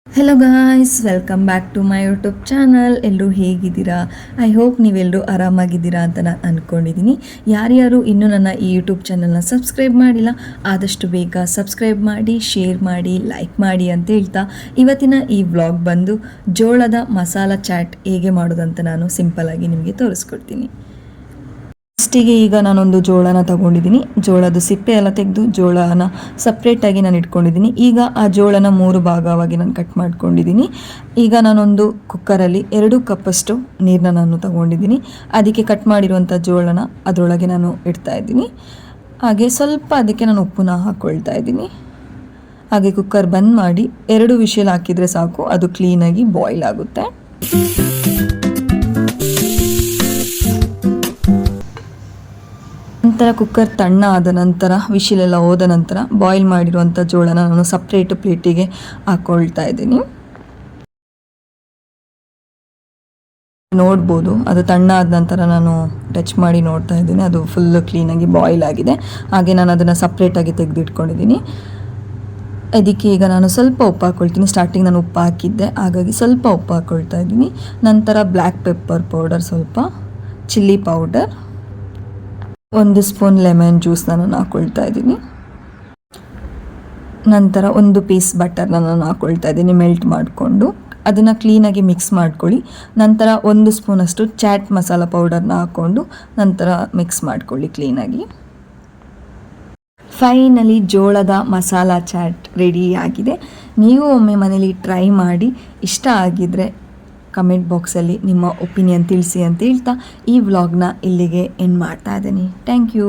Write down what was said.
Hello guys, welcome back to my YouTube channel. ಎಲ್ಲರೂ ಹೇಗಿದ್ದೀರಾ? I hope ನೀವೆಲ್ಲರೂ ಆರಾಮಾಗಿದ್ದೀರಾ ಅಂತ ನಾನು ಅಂದ್ಕೊಂಡಿದ್ದೀನಿ. ಯಾರ್ಯಾರು ಇನ್ನೂ ನನ್ನ ಈ ಯೂಟ್ಯೂಬ್ ಚಾನಲ್ನ ಸಬ್ಸ್ಕ್ರೈಬ್ ಮಾಡಿಲ್ಲ, ಆದಷ್ಟು ಬೇಗ ಸಬ್ಸ್ಕ್ರೈಬ್ ಮಾಡಿ, ಶೇರ್ ಮಾಡಿ, ಲೈಕ್ ಮಾಡಿ ಅಂತ ಹೇಳ್ತಾ ಇವತ್ತಿನ ಈ ವ್ಲಾಗ್ ಬಂದು ಜೋಳದ ಮಸಾಲ ಚಾಟ್ ಹೇಗೆ ಮಾಡೋದಂತ ನಾನು ಸಿಂಪಲ್ಲಾಗಿ ನಿಮಗೆ ತೋರಿಸ್ಕೊಡ್ತೀನಿ. ಫಸ್ಟಿಗೆ ಈಗ ನಾನೊಂದು ಜೋಳನ ತಗೊಂಡಿದ್ದೀನಿ. ಜೋಳದ ಸಿಪ್ಪೆ ಎಲ್ಲ ತೆಗೆದು ಜೋಳನ ಸಪ್ರೇಟಾಗಿ ನಾನು ಇಟ್ಕೊಂಡಿದ್ದೀನಿ. ಈಗ ಆ ಜೋಳನ 3 ಭಾಗವಾಗಿ ನಾನು ಕಟ್ ಮಾಡ್ಕೊಂಡಿದ್ದೀನಿ. ಈಗ ನಾನೊಂದು ಕುಕ್ಕರಲ್ಲಿ 2 ಕಪ್ಪಷ್ಟು ನೀರನ್ನ ನಾನು ತಗೊಂಡಿದ್ದೀನಿ. ಅದಕ್ಕೆ ಕಟ್ ಮಾಡಿರುವಂಥ ಜೋಳನ ಅದರೊಳಗೆ ನಾನು ಇಡ್ತಾ ಇದ್ದೀನಿ. ಹಾಗೆ ಸ್ವಲ್ಪ ಅದಕ್ಕೆ ನಾನು ಉಪ್ಪನ್ನ ಹಾಕ್ಕೊಳ್ತಾ ಇದ್ದೀನಿ. ಹಾಗೆ ಕುಕ್ಕರ್ ಬಂದ್ ಮಾಡಿ 2 ವಿಷಲ್ ಹಾಕಿದರೆ ಸಾಕು, ಅದು ಕ್ಲೀನಾಗಿ ಬಾಯ್ಲ್ ಆಗುತ್ತೆ. ನಂತರ ಕುಕ್ಕರ್ ತಣ್ಣ ಆದ ನಂತರ ವಿಶಿಲೆಲ್ಲ ಹೋದ ನಂತರ ಬಾಯ್ಲ್ ಮಾಡಿರುವಂಥ ಜೋಳನ ನಾನು ಸಪ್ರೇಟ್ ಪ್ಲೇಟಿಗೆ ಹಾಕ್ಕೊಳ್ತಾ ಇದ್ದೀನಿ. ನೋಡ್ಬೋದು, ಅದು ತಣ್ಣ ಆದ ನಂತರ ನಾನು ಟಚ್ ಮಾಡಿ ನೋಡ್ತಾ ಇದ್ದೀನಿ, ಅದು ಫುಲ್ ಕ್ಲೀನಾಗಿ ಬಾಯ್ಲ್ ಆಗಿದೆ. ಹಾಗೆ ನಾನು ಅದನ್ನು ಸಪ್ರೇಟಾಗಿ ತೆಗೆದಿಟ್ಕೊಂಡಿದ್ದೀನಿ. ಇದಕ್ಕೆ ಈಗ ನಾನು ಸ್ವಲ್ಪ ಉಪ್ಪು ಹಾಕ್ಕೊಳ್ತೀನಿ. ಸ್ಟಾರ್ಟಿಂಗ್ ನಾನು ಉಪ್ಪು ಹಾಕಿದ್ದೆ, ಹಾಗಾಗಿ ಸ್ವಲ್ಪ ಉಪ್ಪು ಹಾಕ್ಕೊಳ್ತಾ ಇದ್ದೀನಿ. ನಂತರ ಬ್ಲ್ಯಾಕ್ ಪೆಪ್ಪರ್ ಪೌಡರ್, ಸ್ವಲ್ಪ ಚಿಲ್ಲಿ ಪೌಡರ್, 1 ಸ್ಪೂನ್ ಲೆಮನ್ ಜ್ಯೂಸ್ನ ನಾನು ಹಾಕ್ಕೊಳ್ತಾ ಇದ್ದೀನಿ. ನಂತರ 1 ಪೀಸ್ ಬಟರ್ನ ನಾನು ಹಾಕ್ಕೊಳ್ತಾ ಇದ್ದೀನಿ ಮೆಲ್ಟ್ ಮಾಡಿಕೊಂಡು. ಅದನ್ನು ಕ್ಲೀನಾಗಿ ಮಿಕ್ಸ್ ಮಾಡ್ಕೊಳ್ಳಿ. ನಂತರ 1 ಸ್ಪೂನಷ್ಟು ಚಾಟ್ ಮಸಾಲ ಪೌಡರ್ನ ಹಾಕ್ಕೊಂಡು ನಂತರ ಮಿಕ್ಸ್ ಮಾಡ್ಕೊಳ್ಳಿ ಕ್ಲೀನಾಗಿ. ಫೈನಲಿ ಜೋಳದ ಮಸಾಲ ಚಾಟ್ ರೆಡಿ ಆಗಿದೆ. ನೀವು ಒಮ್ಮೆ ಮನೇಲಿ ಟ್ರೈ ಮಾಡಿ, ಇಷ್ಟ ಆಗಿದ್ದರೆ ಕಮೆಂಟ್ ಬಾಕ್ಸಲ್ಲಿ ನಿಮ್ಮ ಒಪಿನಿಯನ್ ತಿಳಿಸಿ ಅಂತ ಹೇಳ್ತಾ ಈ ವ್ಲಾಗ್ನ ಇಲ್ಲಿಗೆ ಎಂಡ್ ಮಾಡ್ತಾ ಇದ್ದೀನಿ. Thank you.